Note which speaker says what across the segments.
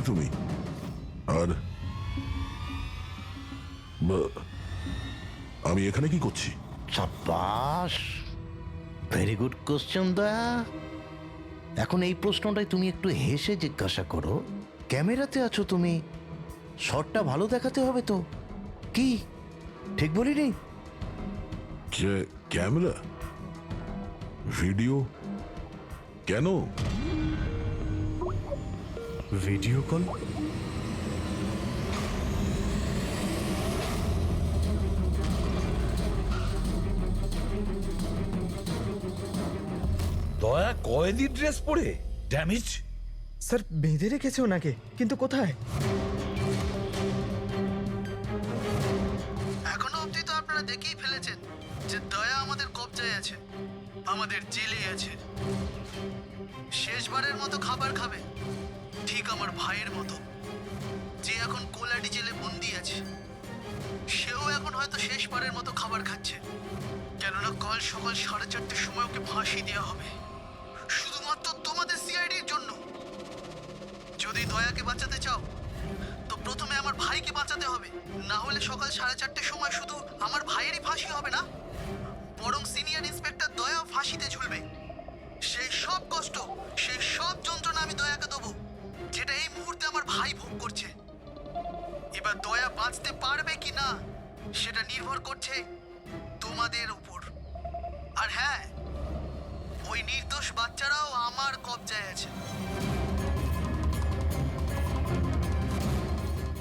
Speaker 1: তুমি? আর আমি এখানে কি করছি?
Speaker 2: সাব্বাস, ভেরি গুড কোশ্চেন দয়া। এখন এই প্রশ্নটাই তুমি একটু হেসে জিজ্ঞাসা করো। ক্যামেরাতে আছো তুমি, শটটা ভালো দেখাতে হবে তো। কি ঠিক বলিনি?
Speaker 1: যে ক্যামেরা, ভিডিও, কেন?
Speaker 3: Video call?
Speaker 4: দয়া কয়েদি ড্রেস পরে ড্যামেজ।
Speaker 5: স্যার বেঁধে রেখেছে ওনাকে, কিন্তু কোথায়?
Speaker 6: এখনো অবধি তো আপনারা দেখেই ফেলেছেন যে দয়া আমাদের কবজায় আছে, আমাদের জেলে আছে। শেষবারের মতো খাবার খাবে, ঠিক আমার ভাইয়ের মতো, যে এখন কোলাডি জেলে বন্দি আছে। সেও এখন হয়তো শেষবারের মতো খাবার খাচ্ছে, কেননা কাল সকাল 4:30টার সময় ওকে ফাঁসি দেওয়া হবে, শুধুমাত্র তোমাদের সিআইডির জন্য। যদি দয়াকে বাঁচাতে চাও তো প্রথমে আমার ভাইকে বাঁচাতে হবে, না হলে সকাল 4:30টার সময় শুধু আমার ভাইয়েরই ফাঁসি হবে না, বরং সিনিয়র ইন্সপেক্টর দয়াও ফাঁসিতে ঝুলবে। সেই সব কষ্ট, সেই সব যন্ত্রণা আমি দয়াকে দেবো, যেটা এই মুহূর্তে আমার ভাই ভোগ করছে। এবার দয়া বাঁচতে পারবে কি না সেটা নির্ভর করছে তোমাদের উপর। আর হ্যাঁ, ওই নির্দোষ বাচ্চারাও আমার কবজায় আছে।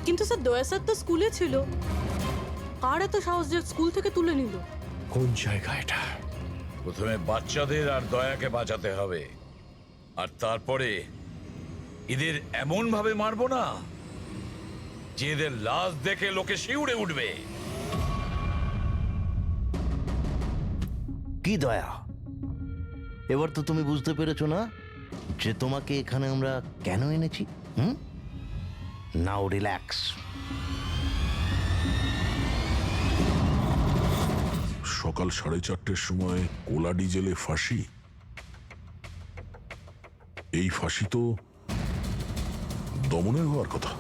Speaker 7: কিন্তু স্যার দয়া স্যার তো স্কুলে ছিল, কার এত সাহস যে স্কুল থেকে তুলে নিল?
Speaker 3: কোন জায়গা এটা?
Speaker 4: প্রথমে বাচ্চাদের আর দয়াকে বাঁচাতে হবে, আর তারপরে এদের এমন ভাবে মারবো না যে এদের লাশ দেখে লোকে শিউরে উঠবে।
Speaker 2: কি দয়া, এবার তো তুমি বুঝতে পেরেছো না যে তোমাকে এখানে আমরা কেন এনেছি? নাও রিল্যাক্স।
Speaker 1: সকাল 4:30টার সময় কোলাডি জেলে ফাঁসি? এই ফাঁসি তো দমনের হওয়ার কথা।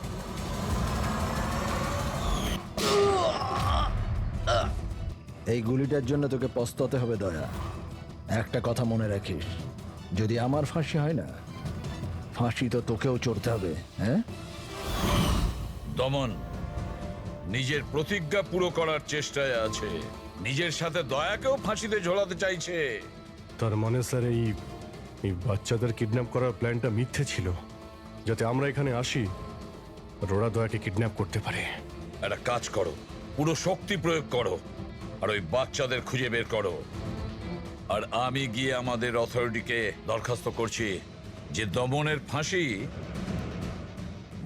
Speaker 8: এই গুলিটার জন্য তোকে পস্তাতে হবে দয়া। একটা কথা মনে রাখিস, যদি আমার ফাঁসি হয় না, ফাঁসি তো তোকেও চড়তে হবে। হ্যাঁ,
Speaker 4: দমন নিজের প্রতিজ্ঞা পুরো করার চেষ্টায় আছে, নিজের সাথে দয়াকেও ফাঁসিতে ঝোলাতে চাইছে।
Speaker 3: তার মানে স্যার এই বাচ্চাদের কিডন্যাপ করার প্ল্যানটা মিথ্যে ছিল, যাতে আমরা এখানে আসি আর ওরা দয়াকে কিডন্যাপ করতে পারে।
Speaker 4: একটা কাজ করো, পুরো শক্তি প্রয়োগ করো আর ওই বাচ্চাদের খুঁজে বের করো। আর আমি গিয়ে আমাদের অথরিটিকে দরখাস্ত করছি যে দমনের ফাঁসি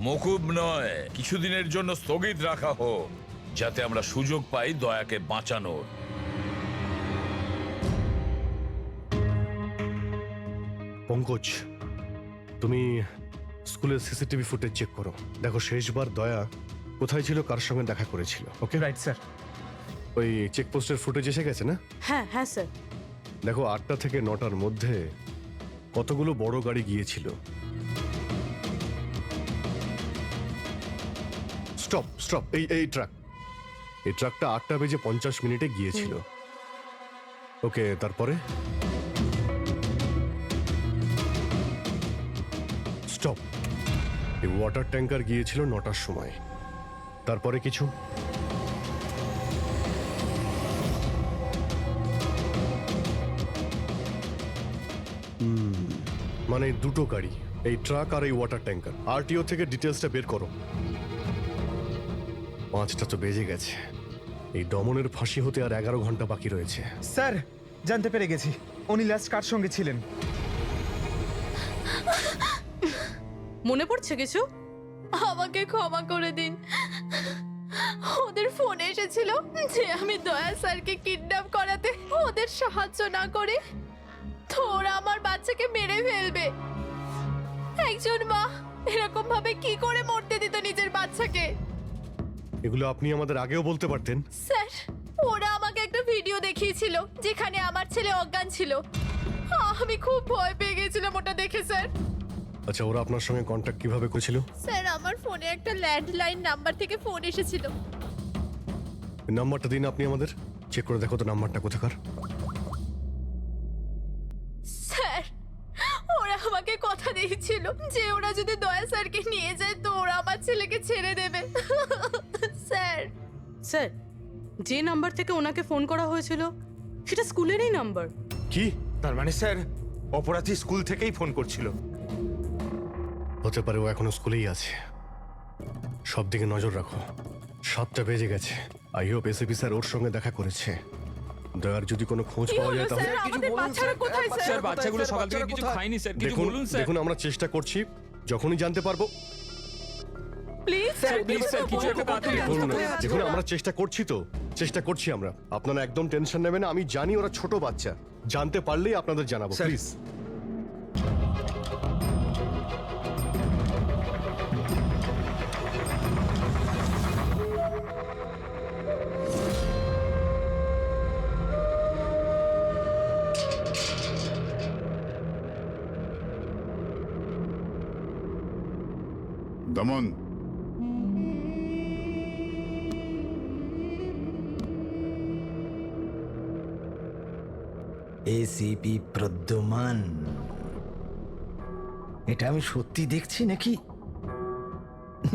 Speaker 4: মকুব নয়, কিছুদিনের জন্য স্থগিত রাখা হোক, যাতে আমরা সুযোগ পাই দয়াকে বাঁচানোর।
Speaker 3: পঙ্কজ, তুমি স্কুলের সিসিটিভি ফুটেজ চেক করো, দেখো শেষবার দয়া কোথায় ছিল, কার সঙ্গে দেখা করেছিল। Okay
Speaker 5: right sir.
Speaker 3: ওই চেকপোস্টের ফুটেজ এসে গেছে না?
Speaker 7: হ্যাঁ হ্যাঁ স্যার।
Speaker 3: দেখো 8টা থেকে 9টার মধ্যে কতগুলো বড় গাড়ি গিয়েছিল। স্টপ স্টপ, এই ট্রাকটা 8:50 গিয়েছিল। ওকে, তারপরে স্টপ, এই ওয়াটার ট্যাঙ্কার গিয়েছিল 9টার সময়। তারপরে কিছু? মানে দুটো গাড়ি, এই ট্রাক আর এই ওয়াটার ট্যাঙ্কার। আরটিও থেকে ডিটেলসটা বের করো। 5টা তো বেজে গেছে, এই দমনের ফাঁসি হতে আর 11 ঘন্টা বাকি রয়েছে।
Speaker 5: স্যার জানতে পেরে গেছি, উনি লাস্ট কার সঙ্গে ছিলেন।
Speaker 7: মনে পড়ছে কিছু?
Speaker 9: আমাকে ক্ষমা করে দিন। ওদের ফোন এসেছিল যে আমি দয়া স্যারকে কিডন্যাপ করাতে ওদের সাহায্য না করে তো ওরা আমার বাচ্চাকে মেরে ফেলবে। একজন মা এরকম ভাবে কি করে মরতে দিত নিজের বাচ্চাকে?
Speaker 3: এগুলো আপনি আমাদের আগেও বলতে পারতেন।
Speaker 9: স্যার, ওরা আমাকে একটা ভিডিও দেখিয়েছিল যেখানে আমার ছেলে অজ্ঞান ছিল। আমি খুব ভয় পেয়ে গেছিলাম ওটা দেখে স্যার।
Speaker 3: আচ্ছা, ওরা আপনার সঙ্গে কন্ট্যাক্ট কিভাবে করেছিল?
Speaker 9: স্যার আমার ফোনে একটা ল্যান্ডলাইন নাম্বার থেকে ফোন এসেছিল।
Speaker 3: নাম্বারটা দিন আপনি আমাদের, চেক করে দেখো তো নাম্বারটা কোথাকার।
Speaker 9: স্যার ওরা আমাকে কথা দিয়েছিল যে ওরা যদি দয়া স্যারকে নিয়ে যায় তো ওরা আমার ছেলেকে ছেড়ে দেবে। স্যার
Speaker 7: স্যার, যে নাম্বার থেকে ওনাকে ফোন করা হয়েছিল সেটা স্কুলেরই নাম্বার।
Speaker 3: কি
Speaker 5: তার মানে স্যার অপরাধী স্কুল থেকেই ফোন করছিল।
Speaker 3: হতে পারে ও এখনো স্কুলেই আছে। সব দিকে নজর রাখো। 7টা বেজে গেছে। আই হোপ এসিপি স্যার ওর সঙ্গে দেখা করেছে। দয়ার যদি কোনো খোঁজ
Speaker 9: কি
Speaker 3: পাওয়া
Speaker 9: হলো
Speaker 3: যায় তাহলে
Speaker 9: স্যার? আমাদের বাচ্চারা কোথায় স্যার?
Speaker 10: বাচ্চাগুলো সকাল থেকে কিছু খায়নি স্যার, কিছু
Speaker 3: দেখুন
Speaker 10: বলুন স্যার।
Speaker 3: দেখুন আমরা চেষ্টা করছি, যখনই জানতে পারবো।
Speaker 7: প্লিজ
Speaker 10: স্যার প্লিজ স্যার, কিছু একটা তাড়াতাড়ি
Speaker 3: দেখুন দেখুন আমরা চেষ্টা করছি আমরা। আপনারা একদম টেনশন নেবেন না, আমি জানি ওরা ছোট বাচ্চা। জানতে পারলেই আপনাদের জানাবো,
Speaker 5: স্যার।
Speaker 3: প্লিজ।
Speaker 1: দমন,
Speaker 8: এসিপি প্রদ্যুমান, এটা আমি সত্যি দেখছি নাকি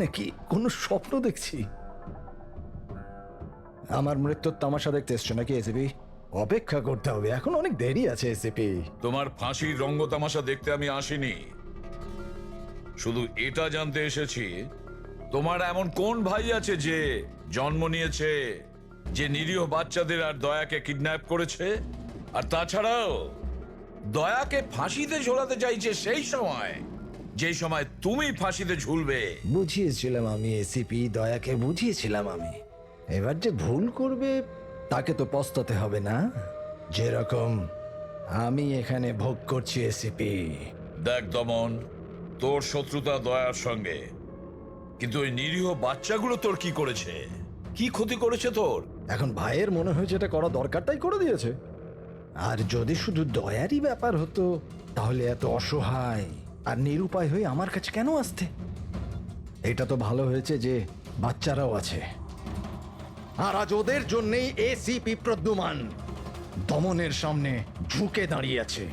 Speaker 8: নাকি কোনো স্বপ্ন দেখছি? আমার মৃত্যুর তামাশা দেখতে এসছো নাকি এসিপি? অপেক্ষা করতে হবে, এখন অনেক দেরি আছে এসিপি।
Speaker 4: তোমার ফাঁসির রঙ্গতামাশা দেখতে আমি আসিনি, শুধু এটা জানতে এসেছি তোমার এমন কোন ভাই আছে যে জন্ম নিয়েছে, যে নিরীহ বাচ্চাদের আর দয়াকে কিডন্যাপ করেছে, আর তাছাড়াও দয়াকে ফাঁসিতে ঝোলাতে চাইছে সেই সময় যেই সময় তুমি ফাঁসিতে ঝুলবে।
Speaker 8: বুঝিয়েছিলাম আমি এসিপি, দয়াকে বুঝিয়েছিলাম আমি। এবার যে ভুল করবে তাকে তো পস্তাতে হবে না, যেরকম আমি এখানে ভোগ করছি এসিপি।
Speaker 4: দেখ দমন, তোর শত্রুতা দয়ার সঙ্গে, কিন্তু ওই নিরীহ বাচ্চাগুলো তোর কি করেছে, কি ক্ষতি করেছে তোর?
Speaker 8: এখন ভাইয়ের মনে হয়েছে এটা করা দরকার তাই করে দিয়েছে। আর যদি শুধু দয়ারই ব্যাপার হতো তাহলে এত অসহায় আর নিরুপায় হয়ে আমার কাছে কেন আসতে? এটা তো ভালো হয়েছে যে বাচ্চারাও আছে, আর আজ ওদের জন্যই এসিপি প্রদ্যুমান দমনের সামনে ঝুঁকে দাঁড়িয়ে আছে।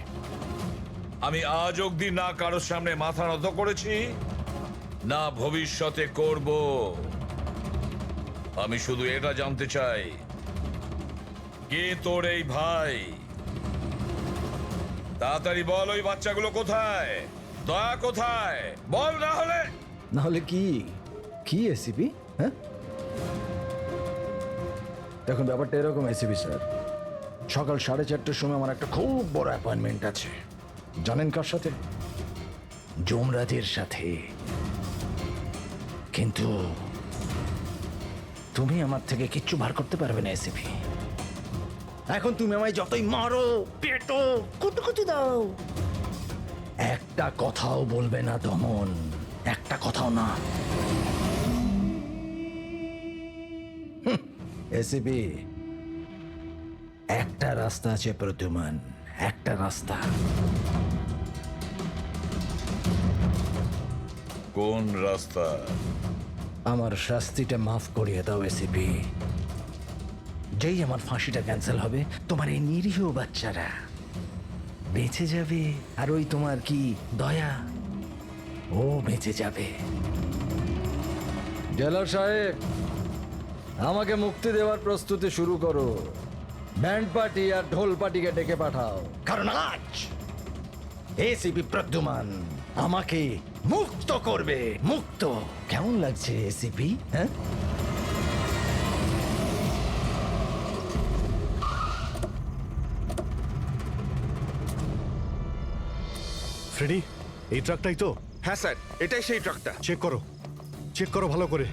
Speaker 4: আমি আজ অবধি না কারোর সামনে মাথা নত করেছি, না ভবিষ্যতে করব। আমি শুধু এটা জানতে চাই, কে তোর এই ভাই? তাড়াতাড়ি বল, ওই বাচ্চাগুলো কোথায়? দয়া কোথায়? বল, না হলে
Speaker 8: না হলে কি কি এসিপি? হ্যাঁ দেখুন ব্যাপারটা এরকম এসিপি স্যার, সকাল 4:30টার সময় আমার একটা খুব বড় অ্যাপয়েন্টমেন্ট আছে। জানেন কার সাথে? যমরাজের সাথে। কিন্তু তুমি আমার থেকে কিচ্ছু বার করতে পারবে না এসিপি। এখন তুমি আমায় যতই মারো, পেটো, কুটুকুটি দাও, একটা কথাও বলবে না দমন, একটা কথাও না। এসিপি, একটা রাস্তা আছে প্রদ্যুমান, একটা রাস্তা।
Speaker 4: কোন রাস্তা?
Speaker 8: আমার শাস্তিটা মাফ করিয়ে দাও এসিপি। যেই আমার ফাঁসিটা ক্যান্সেল হবে তোমার এই নিরীহ বাচ্চারা বেঁচে যাবে, আর ওই তোমার কি দয়া, ও বেঁচে যাবে। জেলার সাহেব, আমাকে মুক্তি দেওয়ার প্রস্তুতি শুরু করো। ব্যান্ড পার্টি আর ঢোল পার্টিকে ডেকে পাঠাও, কারণ আজ এসিপি প্রদ্যুমান আমাকে মুক্ত করবে। মুক্ত কেমন লাগছে এসিপি? হ্যাঁ,
Speaker 3: ফ্রেডি, এই ট্রাকটাই তো?
Speaker 5: হ্যাঁ স্যার, এটাই সেই ট্রাকটা।
Speaker 3: চেক করো ভালো করে।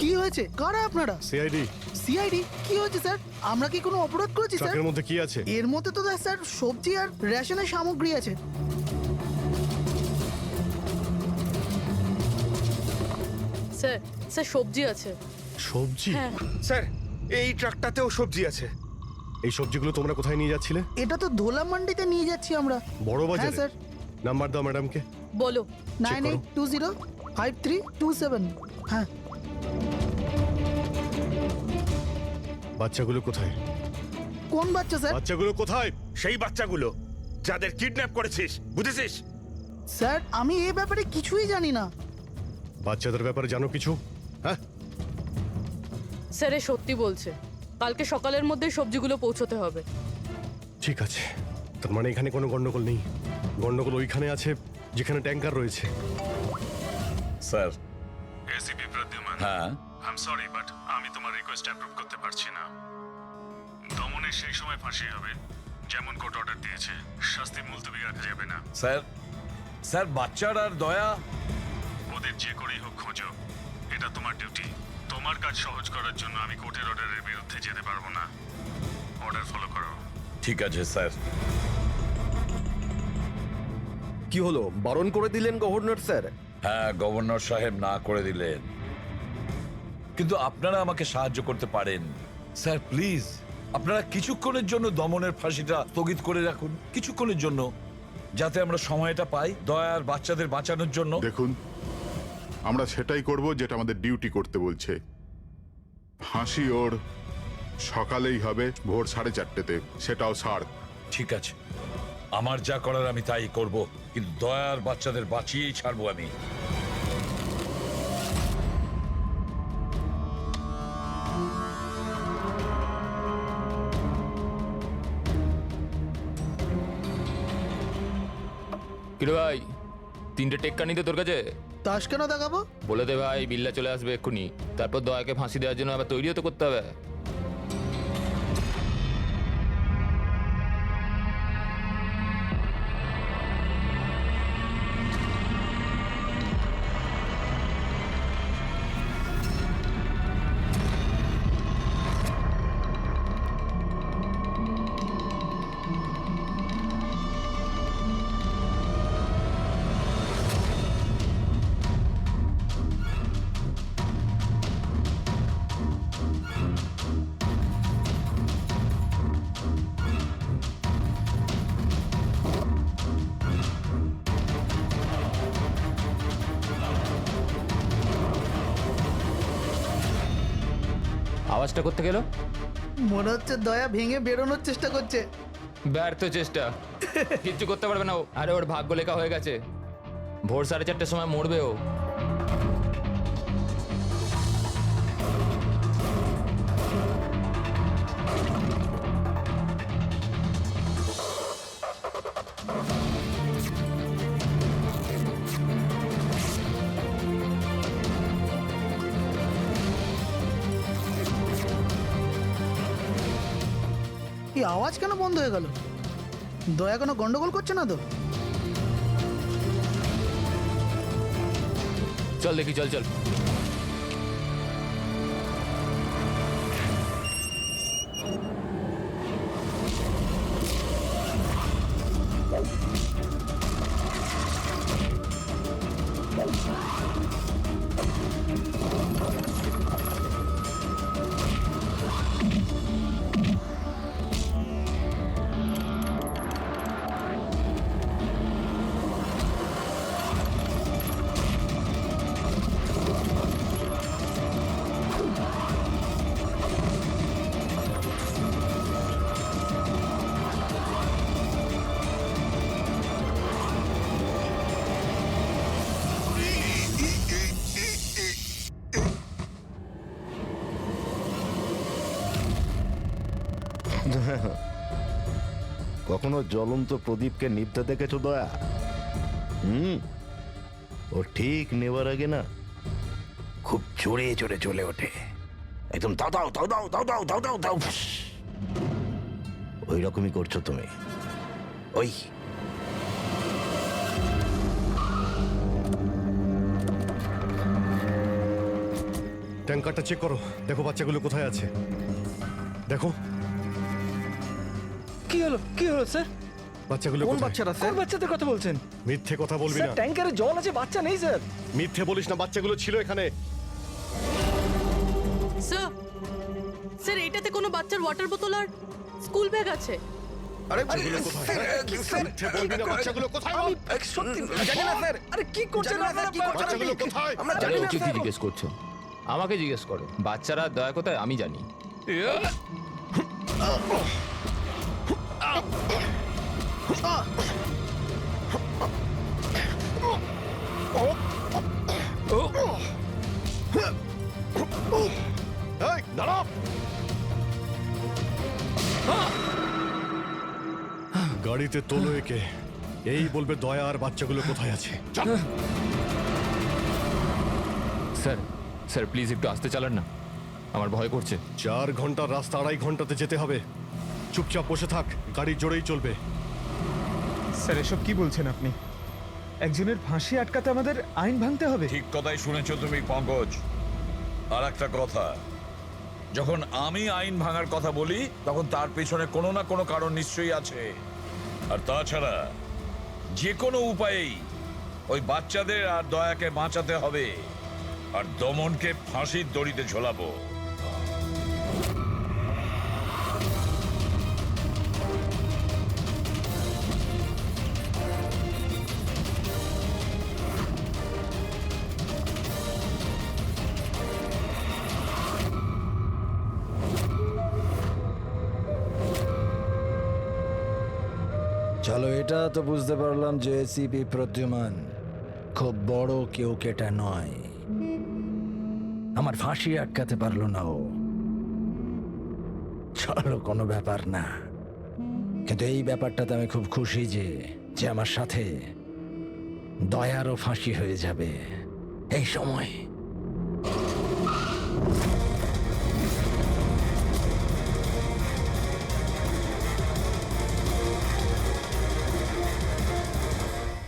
Speaker 6: কি হয়েছে? কারা আপনারা?
Speaker 3: সিআইডি।
Speaker 6: সিআইডি? কি হয়েছে স্যার? আমরা কি কোনো অপরাধ করেছি স্যার?
Speaker 3: ট্রাকের মধ্যে কি আছে?
Speaker 6: এর মধ্যে তো স্যার সবজি আর রেশনের সামগ্রী আছে।
Speaker 7: স্যার, স্যার সবজি আছে।
Speaker 3: সবজি?
Speaker 7: হ্যাঁ।
Speaker 5: স্যার এই ট্রাকটাতেও সবজি আছে।
Speaker 3: এই সবজিগুলো তোমরা কোথায় নিয়ে যাচ্ছিলে?
Speaker 6: এটা তো ধোলা মান্ডিতে নিয়ে যাচ্ছি আমরা।
Speaker 3: বড়
Speaker 6: হ্যাঁ
Speaker 3: বাজারে?
Speaker 6: স্যার।
Speaker 3: নাম্বার দাও ম্যাডামকে।
Speaker 7: বলো।
Speaker 6: 98205327। হ্যাঁ,
Speaker 3: বাচ্চাগুলো কোথায়?
Speaker 6: কোন বাচ্চা স্যার?
Speaker 3: বাচ্চাগুলো কোথায়?
Speaker 11: সেই বাচ্চাগুলো যাদের কিডন্যাপ করেছিস, বুঝেছিস?
Speaker 6: স্যার আমি এই ব্যাপারে কিছুই জানি না।
Speaker 3: বাচ্চাদের ব্যাপারে জানো কিছু? হ্যাঁ,
Speaker 7: স্যার এ সত্যি বলছে, কালকে সকালের মধ্যে সবজিগুলো পৌঁছতে হবে।
Speaker 3: ঠিক আছে। তার মানে এখানে কোনো গন্ডগোল নেই। গন্ডগোল ওইখানে আছে যেখানে ট্যাঙ্কার রয়েছে।
Speaker 4: স্যার।
Speaker 11: এসিপি প্রদ্যুমান,
Speaker 4: হ্যাঁ,
Speaker 11: আই এম সরি বাট আমি তোমার রিকোয়েস্ট অ্যাপ্রুভ করতে পারছি না। দমনের সেই সময় ফাঁসি হবে যেমন কোর্ট অর্ডার দিয়েছে, শাস্তি মুলতবি রাখা যাবে না।
Speaker 4: স্যার। স্যার বাচ্চার আর দয়া,
Speaker 11: ওদের যে করেই হোক খোঁজো, এটা তোমার ডিউটি। তোমার কাজ সহজ করার জন্য আমি কোর্টের অর্ডারের বিরুদ্ধে যেতে পারবো না। অর্ডার ফলো করো।
Speaker 4: ঠিক আছে স্যার।
Speaker 12: কি হলো, বারণ করে দিলেন গভর্নর স্যার?
Speaker 4: হ্যাঁ, গভর্নর সাহেব না করে দিলেন, কিন্তু আপনারা আমাকে সাহায্য করতে পারেন। স্যার প্লিজ, আপনারা কিছুক্ষণের জন্য দমনের ফাঁসিটা স্থগিত করে রাখুন, কিছুক্ষণের জন্য, যাতে আমরা সময়টা পাই দয়ার বাচ্চাদের বাঁচানোর জন্য।
Speaker 13: দেখুন, আমরা সেটাই করব যেটা আমাদের ডিউটি করতে বলছে। ফাঁসি ওর সকালেই হবে, ভোর 4:30-তে, সেটাও ছাড়।
Speaker 4: ঠিক আছে, আমার যা করার আমি তাই করব, কিন্তু দয়ার বাচ্চাদের বাঁচিয়েই ছাড়বো আমি।
Speaker 10: কিরে ভাই, 3টে টেক্কা নিতে তোর কাছে?
Speaker 6: তাস কেন দেখাবো?
Speaker 10: বলে দে ভাই, বিল্লা চলে আসবে এক্ষুনি। তারপর দয়াকে ফাঁসি দেওয়ার জন্য আবার তৈরিও তো করতে হবে। আওয়াজটা করতে গেল,
Speaker 6: মনে হচ্ছে দয়া ভেঙে বেরোনোর চেষ্টা করছে।
Speaker 10: ব্যর্থ চেষ্টা, কিচ্ছু করতে পারবে না ও। আরে ওর ভাগ্য লেখা হয়ে গেছে, ভোর 4:30-র সময় মরবে ও।
Speaker 6: এই আওয়াজ কেন বন্ধ হয়ে গেল? দয়া কোনো গন্ডগোল করছে না তো?
Speaker 10: চল দেখি, চল চল।
Speaker 2: কখনো জ্বলন্ত প্রদীপকে নিভতে দেখেছো দয়া? ও ঠিক নেবার আগে না খুব জোরে জোরে জ্বলে ওঠে, একদম দাও দাও দাও দাও দাও দাও দাও দাও দাও। ওই রকমই করছো তুমি। ওই
Speaker 3: ট্যাঙ্কারটা চেক করো, দেখো বাচ্চাগুলো কোথায় আছে। দেখো
Speaker 8: কি হলো, কি হলো স্যার?
Speaker 3: বাচ্চাগুলো
Speaker 8: কোন
Speaker 3: কোথায়?
Speaker 8: বাচ্চারা স্যার? কোন বাচ্চাদের কথা বলছেন?
Speaker 3: মিথ্যে কথা বলবি
Speaker 8: স্যার
Speaker 3: না।
Speaker 8: ট্যাঙ্কারে জল আছে, বাচ্চা নেই স্যার।
Speaker 3: মিথ্যে বলিস না, বাচ্চাগুলো ছিল এখানে।
Speaker 7: স্যার, স্যার এটাতে কোনো বাচ্চার ওয়াটার বোতল আর স্কুল ব্যাগ আছে।
Speaker 3: আরে বাচ্চাগুলো কোথায়? মিথ্যে বলবি না, বাচ্চাগুলো কোথায় বল?
Speaker 8: সত্যি জানি না স্যার। আরে কি করছেন আপনারা?
Speaker 3: বাচ্চাগুলো কোথায়?
Speaker 8: আমরা
Speaker 10: আরে
Speaker 8: জানি না
Speaker 10: ওকে কি
Speaker 8: স্যার।
Speaker 10: জিজ্ঞেস করছো? আমাকে জিজ্ঞেস করো। বাচ্চারা দয়া কোথায় আমি জানি।
Speaker 3: এই, দাঁড়াও। গাড়িতে তোলো একে। এই বলবে দয়া আর বাচ্চাগুলো কোথায় আছে। চল।
Speaker 10: স্যার স্যার প্লিজ একটু আস্তে চালান না, আমার ভয় করছে।
Speaker 3: 4 ঘন্টার রাস্তা 2.5 ঘন্টাতে যেতে হবে। চুপচাপ বসে থাক, গাড়ি জোরেই চলবে।
Speaker 5: স্যার এসব কি বলছেন আপনি? একজনের ফাঁসি আটকাতে আমাদের আইন ভাঙতে হবে?
Speaker 4: ঠিক কথাই শুনেছো তুমি পঙ্কজ। আর একটা কথা, যখন আমি আইন ভাঙার কথা বলি তখন তার পেছনে কোনো না কোনো কারণ নিশ্চয়ই আছে। আর তাছাড়া যে কোনো উপায়েই ওই বাচ্চাদের আর দয়াকে বাঁচাতে হবে, আর দমনকে ফাঁসির দড়িতে ঝোলাবো।
Speaker 8: চলো, এটা তো বুঝতে পারলাম যে এসিপি প্রদ্যুমান খুব বড় কেউ কেটা নয়। আমার ফাঁসি আটকাতে পারলো না ও। চলো, কোনো ব্যাপার না। কিন্তু এই ব্যাপারটাতে আমি খুব খুশি যে যে আমার সাথে দয়ারও ফাঁসি হয়ে যাবে এই সময়।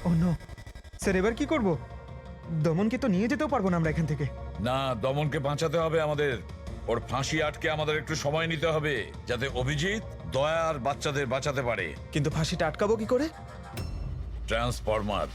Speaker 5: ও নো স্যার, এবার কি করব? দমনকে তো নিয়ে যেতেও পারবো না আমরা এখান থেকে।
Speaker 4: না, দমনকে বাঁচাতে হবে আমাদের। ওর ফাঁসি আটকে আমাদের একটু সময় নিতে হবে, যাতে অভিজিৎ দয়া আর বাচ্চাদের বাঁচাতে পারে।
Speaker 5: কিন্তু ফাঁসিটা আটকাবো কি করে?
Speaker 4: ট্রান্সফরমার।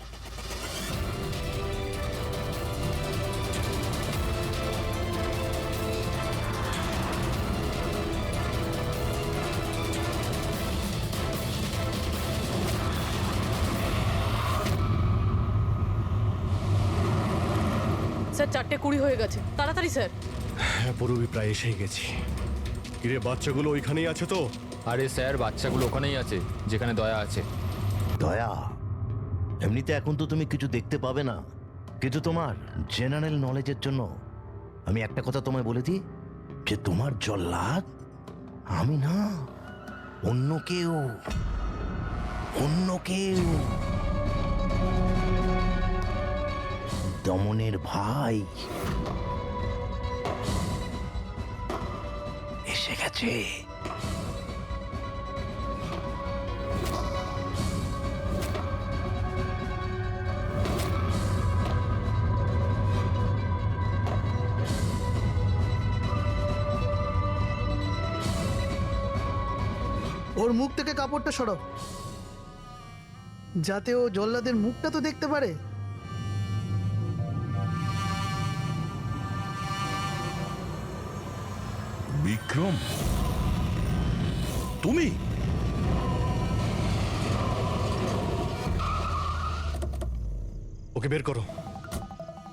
Speaker 7: স্যার 4:20 হয়ে গেছে, তাড়াতাড়ি স্যার।
Speaker 3: হ্যাঁ, পুরোই প্রায় এসেই গেছি। কিরে, বাচ্চাগুলো ওইখানেই আছে তো?
Speaker 10: আরে স্যার বাচ্চাগুলো ওখানেই আছে যেখানে দয়া আছে।
Speaker 2: দয়া, এমনিতে এখন তো তুমি কিছু দেখতে পাবে না, কিন্তু তোমার জেনারেল নলেজের জন্য আমি একটা কথা তোমায় বলে দিই, যে তোমার জল্লাদ আমি না, অন্য কেউ। অন্য কেউ। দমনের ভাই এসে গেছে।
Speaker 6: ওর মুখ থেকে কাপড়টা সরাও, যাতে ও জল্লাদের মুখটা তো দেখতে পারে।
Speaker 1: বিক্রম, তুমি?
Speaker 3: ওকে বের করো।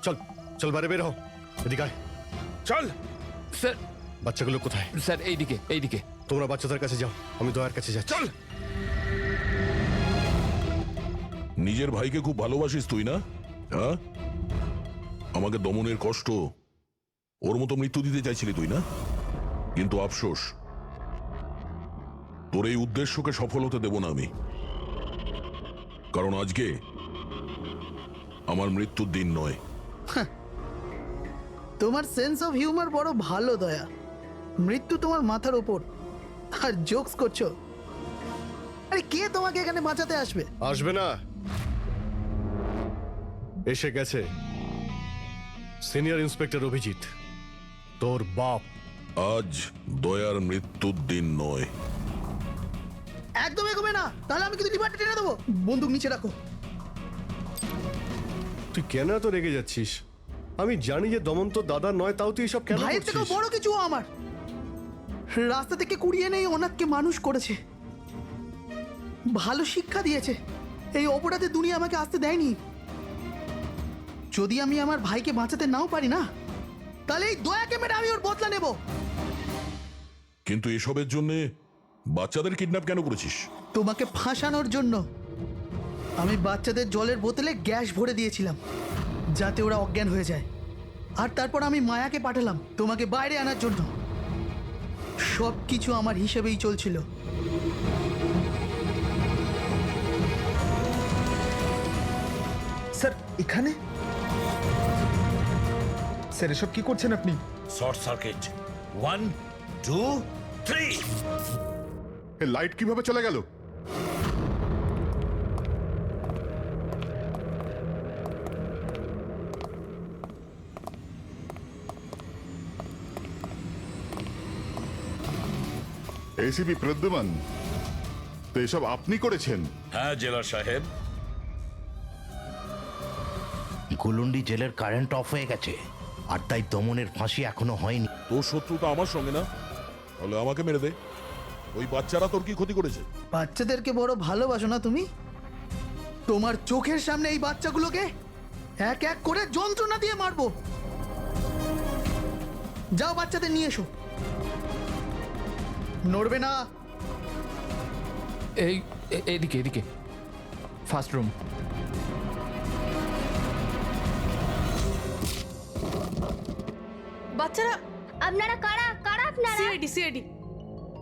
Speaker 3: চল চল, বাইরে বের হও। এদিকে আয়। চল।
Speaker 10: স্যার
Speaker 3: বাচ্চাগুলো কোথায়?
Speaker 10: স্যার এইদিকে এইদিকে।
Speaker 3: তোমরা বাচ্চাদের কাছে যাও, আমি দয়ার কাছে যাচ্ছি। চল।
Speaker 1: নিজের ভাইকে খুব ভালোবাসিস তুই না? হ্যাঁ, আমাকে দমনের কষ্ট, ওর মতো মৃত্যু দিতে চাইছিলি তুই না? কিন্তু আফসোস, তোর এই উদ্দেশ্যকে সফল হতে দেব না আমি। কারণ আজকে আমার মৃত্যুর দিন নয়।
Speaker 6: তোমার সেন্স অফ হিউমার বড় ভালো দয়া। মৃত্যু তোমার মাথার ওপর আর জোকস করছো। আরে কে তোমাকে এখানে বাঁচাতে আসবে?
Speaker 3: আসবে না, এসে গেছে সিনিয়র ইন্সপেক্টর অভিজিৎ, তোর বাপ।
Speaker 1: আজ দয়ার মৃত্যুর দিন নয়।
Speaker 6: একদম এগোবে না, তাহলে আমি কিন্তু ডিপার্টে টেনে দেবো। বন্দুক নিচে রাখো।
Speaker 3: তুই কেন এত রেগে যাচ্ছিস? আমি জানি যে দমন তো দাদা নয়, তাও তুই এসব কেন
Speaker 6: ভাইয়ের থেকেও
Speaker 3: করছিস?
Speaker 6: বড় কিছু ও আমার। রাস্তা থেকে কুড়িয়ে নেই অনাথকে মানুষ করেছে। ভালো শিক্ষা দিয়েছে। এই অপরাধে দুনিয়া আমাকে আসতে দেয়নি। যদি আমি আমার ভাইকে বাঁচাতে নাও পারি না, তাহলে এই দয়াকে মেরে আমি ওর বদলা নেব।
Speaker 1: কিন্তু এসবের জন্য বাচ্চাদের কিডন্যাপ কেন করেছিস?
Speaker 6: তোমাকে ফাঁসানোর জন্য। আমি বাচ্চাদের জলের বোতলে গ্যাস ভরে দিয়েছিলাম যাতে ওরা অজ্ঞান হয়ে যায়, আর তারপর আমি মায়াকে পাঠালাম তোমাকে বাইরে আনার জন্য। সব কিছু আমার হিসেবেই চলছিল।
Speaker 5: স্যার এখানে? স্যার এসব কি করছেন আপনি?
Speaker 4: Short circuit 1 2 3।
Speaker 13: এই লাইট কিভাবে চলে গেল? এসিপি প্রদ্যুমান, তো এসব আপনি করেছেন?
Speaker 4: হ্যাঁ জেলার সাহেব।
Speaker 2: গুলুন্ডি জেলের কারেন্ট অফ হয়ে গেছে, আর তাই দমনের ফাঁসি এখনো হয়নি।
Speaker 1: তোর শত্রুতা আমার সঙ্গে না, তাহলে আমাকে মেরে দে। ওই বাচ্চারা তোর কি ক্ষতি করেছে?
Speaker 6: বাচ্চাদেরকে বড় ভালোবাসো না তুমি? তোমার চোখের সামনে এই বাচ্চাগুলোকে এক এক করে যন্ত্রণা দিয়ে মারবো। যাও বাচ্চাদের নিয়ে এসো। নড়বে না।
Speaker 10: এইদিকে এদিকে, ফার্স্ট রুম।
Speaker 7: বাচ্চারা,
Speaker 9: আপনারা কারা কারা আপনারা?
Speaker 7: সিআইডি সিআইডি,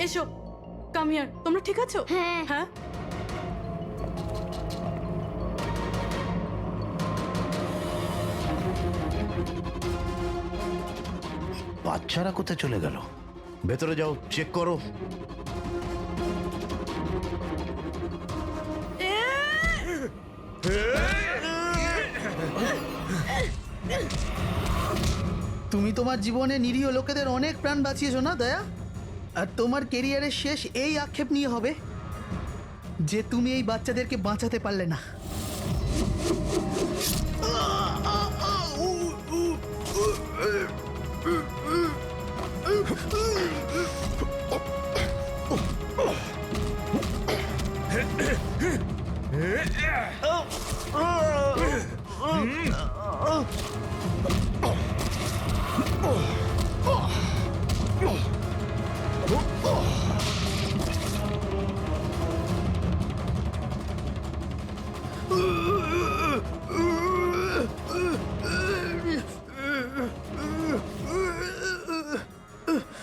Speaker 7: এসো, কাম হিয়ার। তোমরা ঠিক আছো?
Speaker 9: হ্যাঁ।
Speaker 7: হ্যাঁ।
Speaker 2: বাচ্চারা কোথায় চলে গেল? ভেতরে যাও, চেক করো।
Speaker 6: তুমি তোমার জীবনে নিরীহ লোকেদের অনেক প্রাণ বাঁচিয়েছো না দয়া? আর তোমার কেরিয়ারের শেষ এই আক্ষেপ নিয়ে হবে যে তুমি এই বাচ্চাদেরকে বাঁচাতে পারলে না।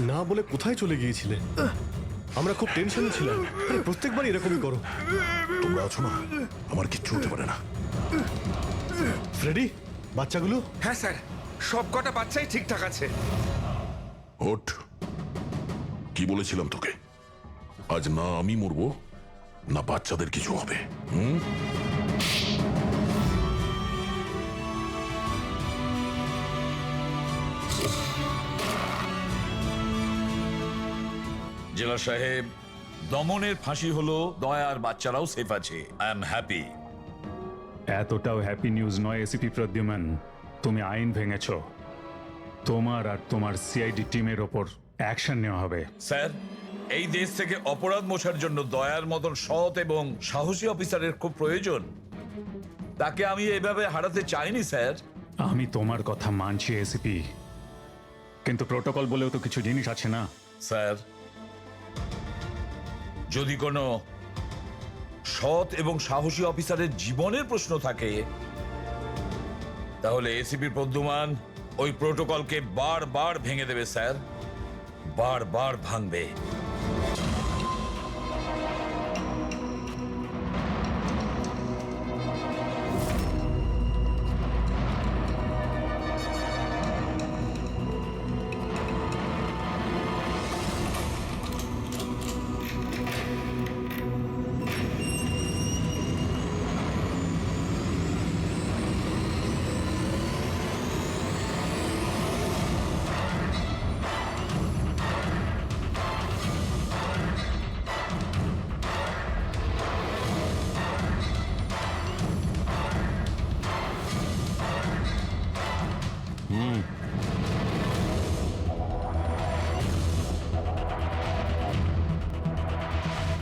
Speaker 3: না বলে কোথায় চলে গিয়েছিলে? আমরা খুব টেনশনে ছিলাম। আরে প্রত্যেকবার এরকমই করো।
Speaker 1: তোমরা আছো না, আমার কিচ্ছু হতে পারে না।
Speaker 3: ফ্রেডি, বাচ্চাগুলো?
Speaker 14: হ্যাঁ স্যার, সব কটা বাচ্চাই ঠিকঠাক আছে।
Speaker 1: ওঠ, কি বলেছিলাম তোকে? আজ না আমি মরবো, না বাচ্চাদের কিছু হবে।
Speaker 4: জেলা সাহেব, দমনের ফাঁসি হলো, দয়ার বাচ্চারাও সেফ আছে। I am happy.
Speaker 11: এতটাও হ্যাপি নিউজ নয় এসিপি প্রদ্যুমান। তুমি আইন ভেঙেছ। তোমার আর তোমার সিআইডি টিমের ওপর অ্যাকশন নেওয়া হবে।
Speaker 4: স্যার, এই দেশ থেকে অপরাধ মোছার জন্য দয়ার মতন সৎ এবং সাহসী অফিসারের খুব প্রয়োজন। তাকে আমি এভাবে হারাতে চাইনি স্যার।
Speaker 11: আমি তোমার কথা মানছি এসিপি, কিন্তু প্রোটোকল বলেও তো কিছু জিনিস আছে না?
Speaker 4: স্যার, যদি কোনো সৎ এবং সাহসী অফিসারের জীবনের প্রশ্ন থাকে, তাহলে এসিপি প্রদ্যুমান ওই প্রোটোকলকে বারবার ভেঙে দেবে স্যার, বারবার ভাঙবে।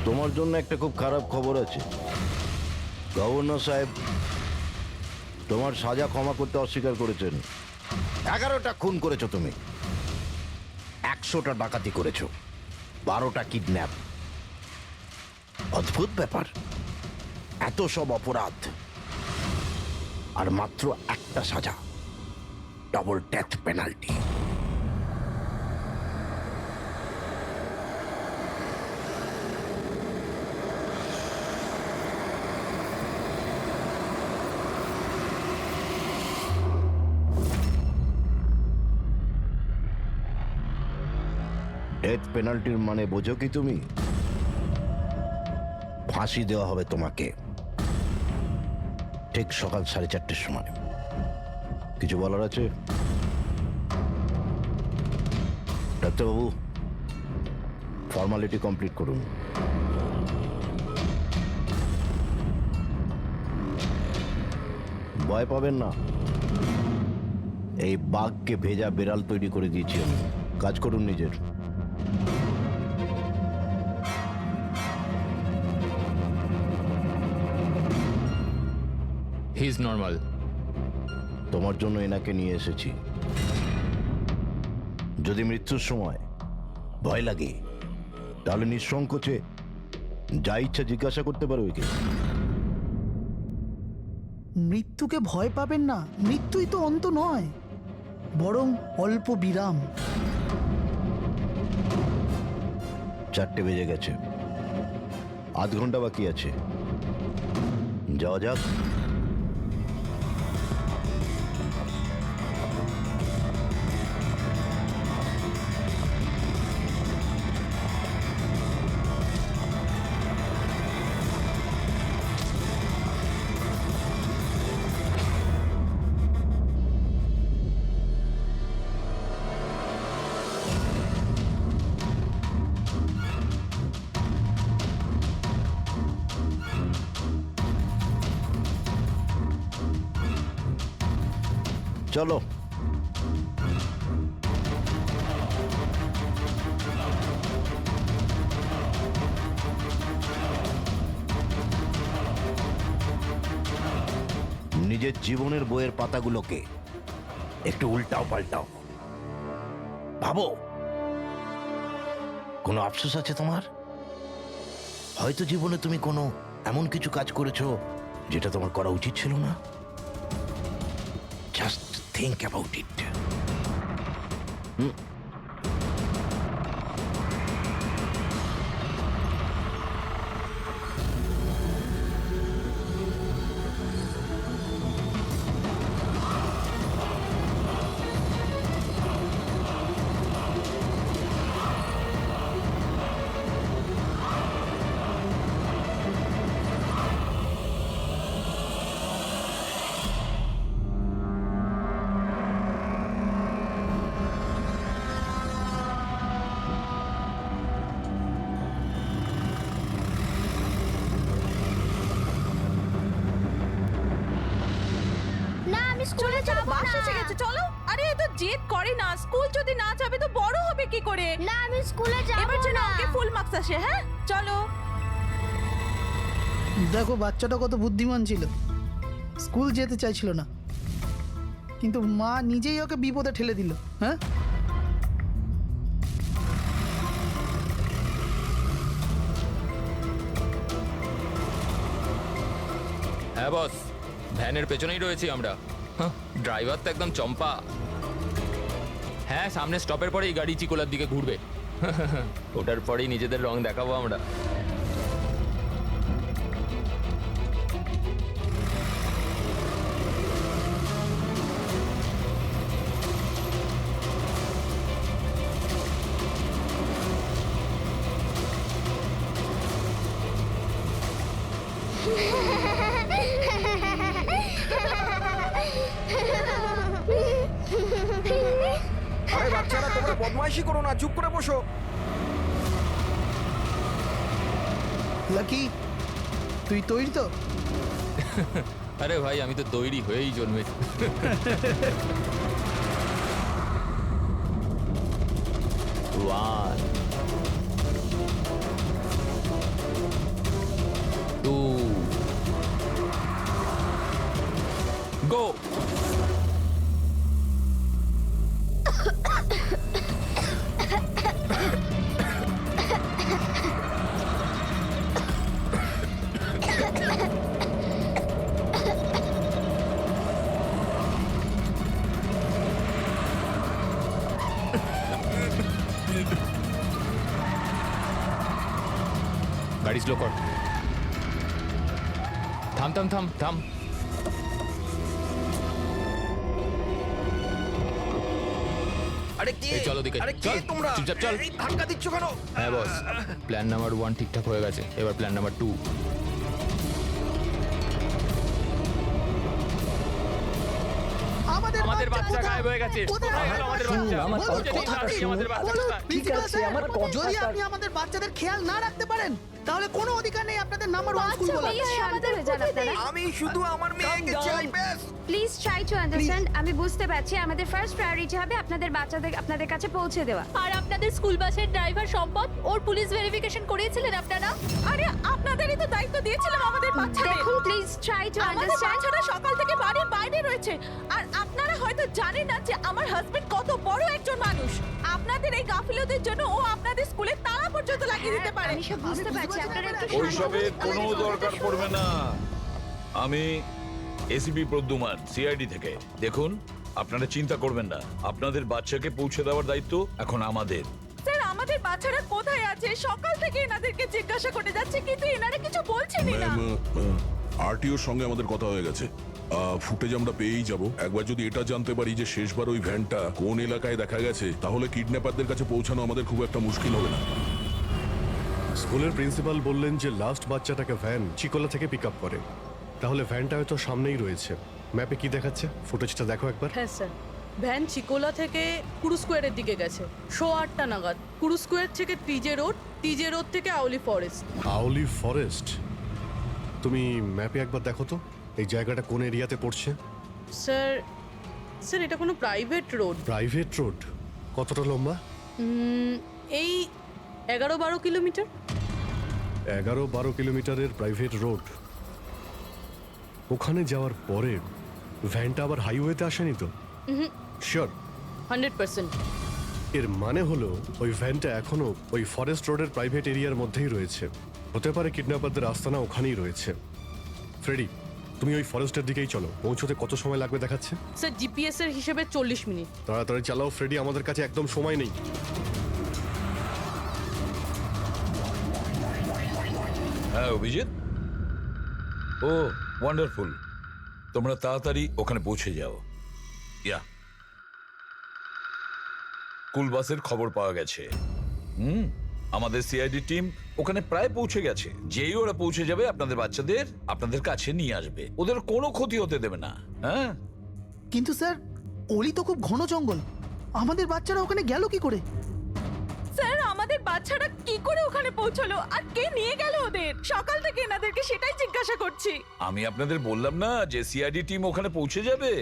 Speaker 2: তোমার জন্য একটা খুব খারাপ খবর আছে। গভর্নর সাহেব তোমার সাজা ক্ষমা করতে অস্বীকার করেছেন। 11টা খুন করেছো তুমি, 100টা ডাকাতি করেছো, 12টা কিডন্যাপ। অদ্ভুত ব্যাপার, এত সব অপরাধ আর মাত্র একটা সাজা, ডাবল ডেথ পেনাল্টি। ডেথ পেনাল্টির মানে বোঝো কি তুমি? ফাঁসি দেওয়া হবে তোমাকে ঠিক সকাল 4:30টার সময়। কিছু বলার আছে? ডাক্তারবাবু, ফর্মালিটি কমপ্লিট করুন। ভয় পাবেন না, এই বাঘকে ভেজা বিড়াল তৈরি করে দিয়েছি আমি। কাজ করুন নিজের।
Speaker 10: He is normal.
Speaker 2: তোমার জন্য এনাকে নিয়ে এসেছি। যদি মৃত্যুর সময় ভয় লাগে তাহলে নিঃসংকোচে যা ইচ্ছা জিজ্ঞাসা করতে পারো একে।
Speaker 6: মৃত্যুকে ভয় পাবেন না, মৃত্যুই তো অন্ত নয়, বরং অল্প বিরাম।
Speaker 2: 4টে বেজে গেছে, আধ ঘন্টা বাকি আছে, যাওয়া যাক। চলো। নিজের জীবনের বইয়ের পাতাগুলোকে একটু উল্টাও পাল্টাও, ভাবো কোনো আফসোস আছে তোমার? হয়তো জীবনে তুমি কোনো এমন কিছু কাজ করেছো যেটা তোমার করা উচিত ছিল না। Just think about it.
Speaker 9: না আমি স্কুলে যাব না।
Speaker 7: বাস এসে গেছে, চলো। আরে এ তো জেদ করে না, স্কুল যদি না যাবে তো বড় হবে কি করে?
Speaker 9: না আমি স্কুলে যাব না।
Speaker 7: এবার যেন ওকে ফুল মার্কস আসে। হ্যাঁ চলো।
Speaker 6: দেখো বাচ্চাটা কত বুদ্ধিমান ছিল, স্কুল যেতে চাইছিল না, কিন্তু মা নিজেই ওকে বিপদে ঠেলে দিল। হ্যাঁ,
Speaker 10: হ্যাঁ বস, ভ্যানের পেছনেই রয়েছি আমরা। ড্রাইভার তো একদম চম্পা। হ্যাঁ, সামনে স্টপের পরেই গাড়ি চিকোলার দিকে ঘুরবে। ওটার পরেই নিজেদের রং দেখাবো আমরা।
Speaker 12: আরে বাচ্চারা, তোমরা বদমাইশি করো না, চুপ করে বসো।
Speaker 6: লাকি তুই তৈরি তো?
Speaker 10: আরে ভাই, আমি তো তৈরি হয়েই জন্মেছি। One. গাড়ি স্লো কর। থাম থাম থাম থাম।
Speaker 12: আরে কে?
Speaker 10: এই চলো দিকে,
Speaker 12: আরে কে
Speaker 10: চল,
Speaker 12: তোমরা?
Speaker 10: চুপচাপ চল।
Speaker 12: এই ধাক্কা দিচ্ছ কেন?
Speaker 10: হ্যাঁ বস, প্ল্যান নাম্বার 1 ঠিকঠাক হয়ে গেছে, এবার প্ল্যান নাম্বার 2। আমাদের বাচ্চা গায়েব হয়ে গেছে। কোথায় গেল আমাদের বাচ্চা? আমাদের বাচ্চা
Speaker 6: ঠিক আছে, আমার যদি আপনি আমাদের বাচ্চাদের খেয়াল না রাখতে পারেন তাহলে কোনো অধিকার নেই আপনাদের নাম্বার 1 স্কুল বলার।
Speaker 12: আমি শুধু আমার মেয়েকে চাই ব্যাস।
Speaker 9: Please try to understand. আমি বুঝতে পারছি আমাদের ফার্স্ট প্রায়োরিটি হবে আপনাদের বাচ্চাদের আপনাদের কাছে পৌঁছে দেওয়া।
Speaker 15: আর আপনাদের স্কুল বাসের ড্রাইভার সম্পদ ওর পুলিশ ভেরিফিকেশন করিয়েছিলেন আপনারা? আরে আপনাদেরই তো দায়িত্ব দিয়েছিলাম আমাদের বাচ্চাদের।
Speaker 9: দেখুন প্লিজ ট্রাই টু
Speaker 15: আমাদের
Speaker 9: আন্ডারস্ট্যান্ড।
Speaker 15: বাচ্চারা সকাল থেকে বাড়ির বাইরে রয়েছে আর আপনারা হয়তো জানেন না যে আমার হাজবেন্ড কত বড় একজন মানুষ। আপনাদের এই গাফিলতির জন্য ও আপনাদের স্কুলে তালা পর্যন্ত লাগিয়ে দিতে পারে।
Speaker 9: আমি সব বুঝতে পারছি, আপনারা একটু
Speaker 4: ওইসবের কোনো দরকার পড়বে না। আমি এসিপি প্রদ্যুমান, সিআইডি থেকে। দেখুন, আপনারা চিন্তা করবেন না, আপনাদের বাচ্চাকে পৌঁছে দেওয়ার দায়িত্ব এখন আমাদের।
Speaker 15: স্যার, আমাদের বাচ্চারা কোথায় আছে সকাল থেকে এনাদেরকে জিজ্ঞাসা করে যাচ্ছে কিন্তু এনারা কিছু বলছেনই না।
Speaker 1: ম্যাম, আরটিওর সঙ্গে আমাদের কথা হয়ে গেছে। ফুটেজ আমরা পেয়েই যাব। একবার যদি এটা জানতে পারি যে শেষবার ওই ভ্যানটা কোন এলাকায় দেখা গেছে, তাহলে কিডন্যাপারদের কাছে পৌঁছানো আমাদের খুব একটা মুশকিল হবে না।
Speaker 3: স্কুলের প্রিন্সিপাল বললেন যে লাস্ট বাচ্চাটাকে ভ্যান চিকোলা থেকে পিক আপ করে, তাহলে ভ্যানটা হয়তো সামনেই রয়েছে। ম্যাপে কি দেখাচ্ছে? ফুটেজটা দেখো একবার।
Speaker 7: হ্যাঁ স্যার, ভ্যান চিকোলা থেকে কুরু স্কোয়ারের দিকে গেছে 8:30 নাগাদ। কুরু স্কোয়ার থেকে টিজে রোড থেকে আউলি ফরেস্ট।
Speaker 3: আউলি ফরেস্ট? তুমি ম্যাপে একবার দেখো তো এই জায়গাটা কোন এরিয়াতে পড়ছে।
Speaker 7: স্যার এটা কোনো প্রাইভেট রোড।
Speaker 3: Private road? কতটা লম্বা?
Speaker 7: এই 11-12 কিলোমিটার।
Speaker 3: 11-12 কিলোমিটারের প্রাইভেট রোড। ওখানে যাওয়ার পরে ভ্যানটা আবার হাইওয়েতে আসেনি তো? শিওর?
Speaker 7: 100%।
Speaker 3: এর মানে হলো ওই ভ্যানটা এখনো ওই ফরেস্ট রোডের প্রাইভেট এরিয়ার মধ্যেই রয়েছে। হতে পারে কিডন্যাপারদের আস্তানা ওখানেই রয়েছে। ফ্রেডি, তুমি ওই ফরেস্টের দিকেই চলো। পৌঁছতে কত সময় লাগবে দেখাচ্ছে?
Speaker 7: স্যার জিপিএস এর হিসেবে 40 মিনিট।
Speaker 3: তাড়াতাড়ি চালাও ফ্রেডি, আমাদের কাছে একদম সময় নেই।
Speaker 4: হ্যাঁ অভিজিৎ, ও ওয়ান্ডারফুল। তোমরা তাড়াতাড়ি ওখানে পৌঁছে যাও। স্কুল বাসের খবর পাওয়া গেছে। আমাদের সিআইডি টিম ওখানে প্রায় পৌঁছে গেছে। যেই ওরা পৌঁছে যাবে আপনাদের বাচ্চাদের আপনাদের কাছে নিয়ে আসবে। ওদের কোনো ক্ষতি হতে দেবে না। হ্যাঁ,
Speaker 6: কিন্তু স্যার অলি তো খুব ঘন জঙ্গল, আমাদের বাচ্চারা ওখানে গেল কি করে?
Speaker 15: স্যার, আমাদের বাচ্চারা কি করে ওখানে পৌঁছলো আর কে নিয়ে গেল ওদের? সকাল থেকে এনাদেরকে সেটাই জিজ্ঞাসা করছি।
Speaker 4: আমি আপনাদের বললাম না যে সিআইডি টিম ওখানে পৌঁছে যাবে।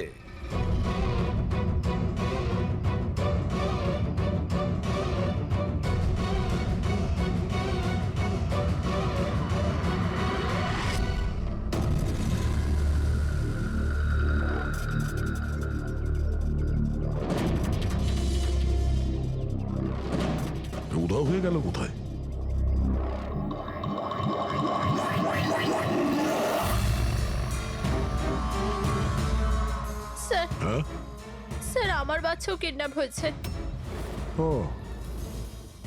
Speaker 1: উধাও হয়ে গেল কোথায়?
Speaker 15: স্যার,
Speaker 1: হ্যাঁ,
Speaker 15: স্যার আমার বাচ্চাও কিডন্যাপ হয়েছে।
Speaker 1: ও,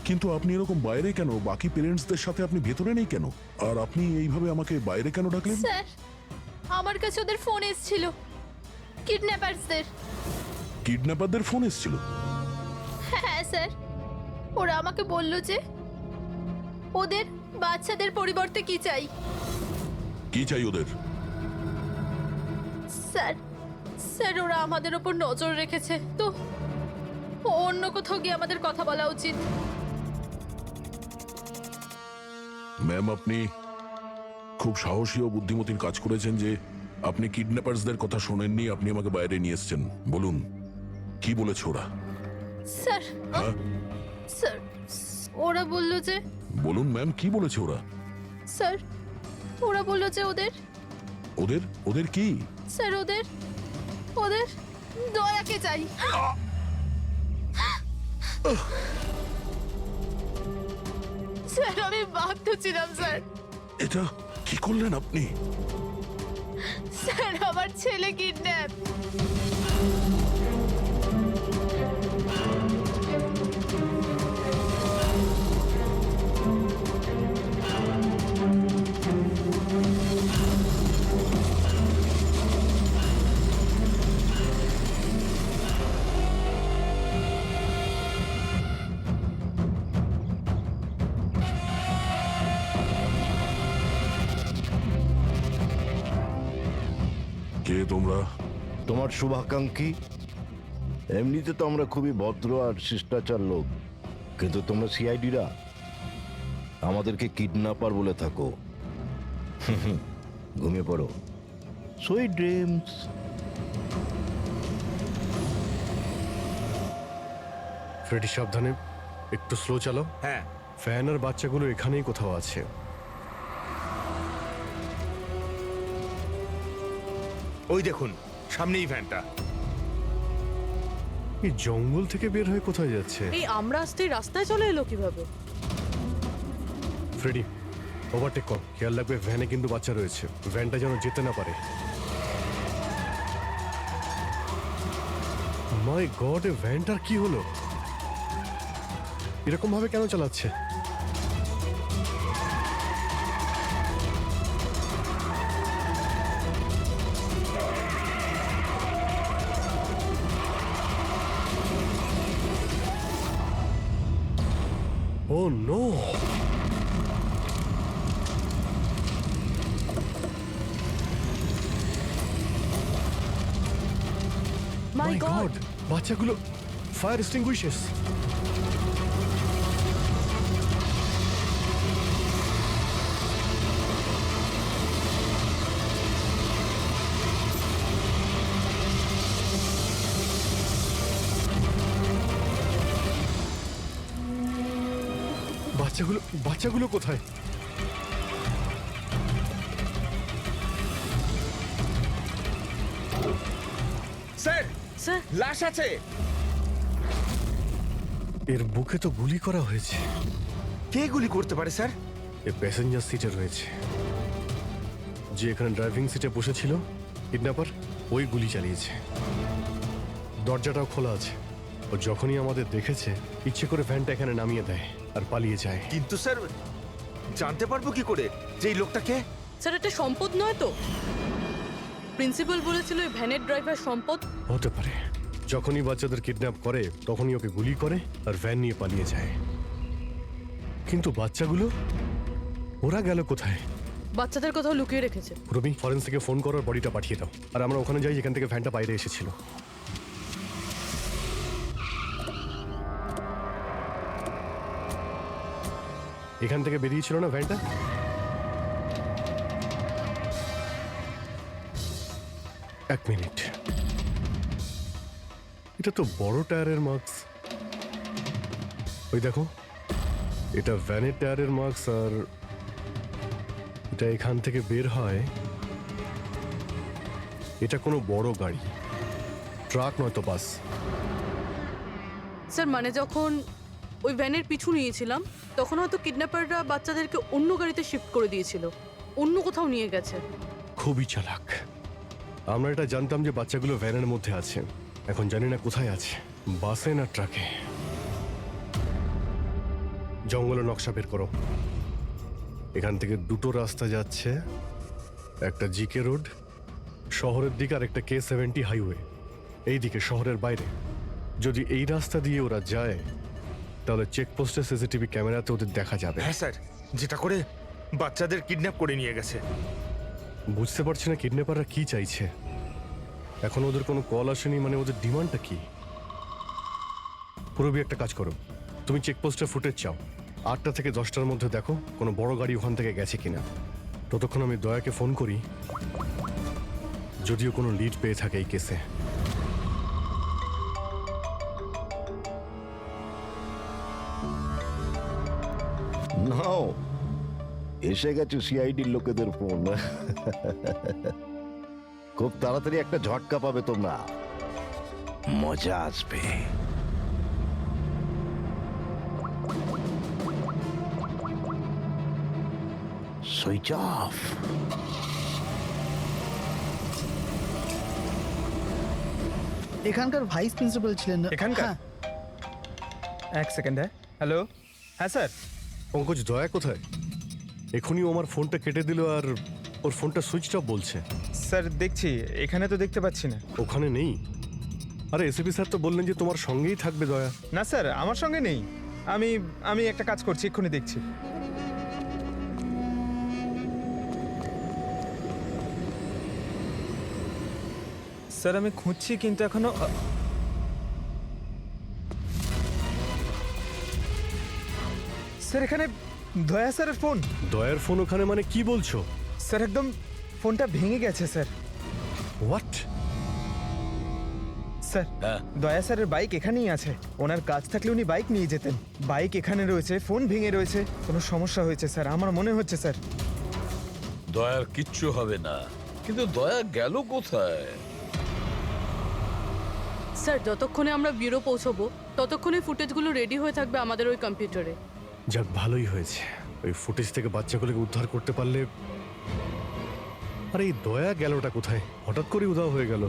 Speaker 1: কিন্তু আপনি এরকম বাইরে কেন? বাকি পেরেন্টসদের সাথে আপনি ভেতরে নেই কেন? আর আপনি এইভাবে আমাকে বাইরে কেন ডাকলেন?
Speaker 15: স্যার, আমার কাছে ওদের ফোন এসেছিল, কিডন্যাপারসদের।
Speaker 1: কিডন্যাপারদের ফোন এসেছিল?
Speaker 15: হ্যাঁ স্যার, ওরা আমাকে বলল যে ওদের বাচ্চাদের পরিবর্তে কি চাই।
Speaker 1: কি চাই ওদের?
Speaker 15: স্যার, স্যার ওরা আমাদের ওপর নজর রেখেছে, তো অন্য কোথাও গিয়ে আমাদের কথা বলা উচিত।
Speaker 1: ম্যাম, আপনি খুব সাহসী ও বুদ্ধিমতীর কাজ করেছেন যে আপনি কিডন্যাপারসদের কথা শোনেননি, আপনি আমাকে বাইরে নিয়ে এসেছেন। বলুন কি বলেছে ওরা?
Speaker 15: স্যার,
Speaker 1: হ্যাঁ,
Speaker 15: স্যার ওরা বলল যে,
Speaker 1: বলুন ম্যাম, কি বলেছে ওরা?
Speaker 15: স্যার ওরা বলল যে ওদের
Speaker 1: ওদের ওদের কি?
Speaker 15: স্যার ওদের ওদের দয়াকে চাই। স্যার আমি বাধ্য ছিলাম স্যার।
Speaker 1: এটা কি করলেন আপনি?
Speaker 15: স্যার আমার ছেলে কিডন্যাপ।
Speaker 1: তোমরা?
Speaker 2: তোমার শুভাকাঙ্ক্ষী। এমনিতে তো আমরা খুবই ভদ্র আর শিষ্টাচার লোক, কিন্তু তোমরা সিআইডিরা আমাদেরকে কিডন্যাপার বলে থাকো। ঘুমিয়ে পড়ো, সুইট ড্রিমস।
Speaker 3: ফ্রেডি সাবধানে, একটু স্লো চালাও।
Speaker 14: হ্যাঁ।
Speaker 3: ফ্যান আর বাচ্চাগুলো এখানেই কোথাও আছে।
Speaker 14: ওই দেখুন সামনেই ভ্যানটা।
Speaker 3: এই জঙ্গল থেকে বের হয়ে কোথায় যাচ্ছে?
Speaker 7: এই আমরা আসতে রাস্তায় চলে এলো কিভাবে?
Speaker 3: ফ্রেডি, ওভারটেক কর, খেয়াল রাখবে ভ্যানে কিন্তু বাচ্চা রয়েছে, ভ্যানটা যেন যেতে না পারে। মাই গড, এ ভ্যানটার কি হলো? এরকম ভাবে কেন চালাচ্ছে? ও নো!
Speaker 7: মাই গড,
Speaker 3: বাচ্চাগুলো ফায়ার এক্সটিংগুইশার্স। বাচ্চাগুলো কোথায়?
Speaker 14: স্যার,
Speaker 7: স্যার,
Speaker 14: লাশ আছে।
Speaker 3: এর বুকে তো গুলি করা হয়েছে।
Speaker 14: কে গুলি করতে পারে স্যার?
Speaker 3: এ প্যাসেঞ্জার সিটে রয়েছে। যে এখানে ড্রাইভিং সিটে বসেছিল কিডন্যাপার, ওই গুলি চালিয়েছে। দরজাটাও খোলা আছে। ও যখনই আমাদের দেখেছে ইচ্ছে করে ভ্যানটা এখানে নামিয়ে দেয় আর পালিয়ে যায়।
Speaker 14: কিন্তু স্যার, জানতে পারবো কি করে যে এই লোকটাকে?
Speaker 7: স্যার এটা সম্পদ নয় তো? প্রিন্সিপাল বলেছিল এই ভ্যানের ড্রাইভার সম্পদ।
Speaker 3: হতে পারে। যখনই বাচ্চাদের কিডন্যাপ করে তখনই ওকে গুলি করে আর ভ্যান নিয়ে পালিয়ে যায়। কিন্তু বাচ্চাগুলো, ওরা গেল কোথায়?
Speaker 7: বাচ্চাদের কোথাও লুকিয়ে রেখেছে।
Speaker 3: রবি, ফরেন্সিকে ফোন করার বডিটা পাঠিয়ে দাও, আর আমরা ওখানে যাই যেখান থেকে ভ্যানটা বাইরে এসেছিল। এখান থেকে বেরিয়েছিল না ভ্যানটা? এক মিনিট, এটা তো বড় টায়ারের মার্কস। ওই দেখো, এটা ভ্যানের টায়ারের মার্কস, আর এটা এখান থেকে বের হয়। এটা কোনো বড় গাড়ি, ট্রাক নয়তো বাস।
Speaker 7: স্যার মানে যখন ওই ভ্যানের পিছু নিয়েছিলাম তখন হয়তো কিডন্যাপাররা বাচ্চাদেরকে অন্য গাড়িতে শিফট করে দিয়েছিল, অন্য কোথাও নিয়ে গেছে।
Speaker 3: খুবই চালাক। আমরা এটা জানতাম যে বাচ্চাগুলো ভ্যানের মধ্যে আছে, এখন জানি না কোথায় আছে, বাসে না ট্রাকে। জঙ্গলের নকশা বের করো। এখান থেকে দুটো রাস্তা যাচ্ছে, একটা জিকে রোড শহরের দিকে আর একটা K70 হাইওয়ে এই দিকে শহরের বাইরে। যদি এই রাস্তা দিয়ে ওরা যায় তাহলে চেকপোস্টের সিসিটিভি ক্যামেরাতে ওদের দেখা যাবে।
Speaker 14: হ্যাঁ স্যার, যেটা করে বাচ্চাদের কিডন্যাপ করে নিয়ে গেছে।
Speaker 3: বুঝতে পারছি না কিডন্যাপাররা কি চাইছে। এখন ওদের কোনো কল আসেনি, মানে ওদের ডিমান্ডটা কি? পুরবি, একটা কাজ করো, তুমি চেকপোস্টের ফুটেজ চাও, 8টা থেকে 10টার মধ্যে দেখো কোনো বড় গাড়ি ওখান থেকে গেছে কিনা। ততক্ষণ আমি দয়াকে ফোন করি, যদিও কোনো লিড পেয়ে থাকে এই কেসে।
Speaker 2: নাও, এসে গেছে সিআইডির লোকেদের ফোন। খুব তাড়াতাড়ি একটা ঝটকা পাবে তোমরা, মজা আসবে। Switch off.
Speaker 6: এখানকার ভাইস প্রিন্সিপাল ছিলেন।
Speaker 5: এখানকার?
Speaker 6: হ্যাঁ।
Speaker 5: এক সেকেন্ড। হ্যালো, হ্যাঁ স্যার।
Speaker 3: পঙ্কজ, দয়া কোথায়? এখনই ও আমার ফোনটা কেটে দিল আর ওর ফোনটা সুইচ অফ বলছে।
Speaker 5: স্যার দেখছি, এখানে তো দেখতে পাচ্ছি না।
Speaker 3: ওখানে নেই? আরে এসিপি স্যার তো বললেন যে তোমার সঙ্গেই থাকবে দয়া।
Speaker 5: না স্যার, আমার সঙ্গে নেই। আমি একটা কাজ করছি, এক্ষুনি দেখছি। স্যার আমি খুঁজছি কিন্তু এখনো স্যার এখানে দয়া স্যারের ফোন।
Speaker 3: দয়ার ফোন ওখানে মানে কি বলছো?
Speaker 5: স্যার একদম ফোনটা ভেঙে গেছে স্যার।
Speaker 3: হোয়াট?
Speaker 5: স্যার দয়া স্যারের বাইক এখানেই আছে। ওনার কাজ থাকলে উনি বাইক নিয়ে যেতেন। বাইক এখানে রয়েছে, ফোন ভেঙে রয়েছে, কোনো সমস্যা হয়েছে স্যার আমার মনে হচ্ছে স্যার।
Speaker 4: দয়ার কিচ্ছু হবে না, কিন্তু দয়া গেল কোথায়?
Speaker 7: স্যার যতক্ষণে আমরা ব্যুরো পৌঁছবো ততক্ষণে ফুটেজগুলো রেডি হয়ে থাকবে আমাদের ওই কম্পিউটারে।
Speaker 3: যাক ভালোই হয়েছে, ওই ফুটেজ থেকে বাচ্চাগুলোকে উদ্ধার করতে পারলে। আরে এই দয়া গেলটা কোথায়? হঠাৎ করে উধাও হয়ে গেল।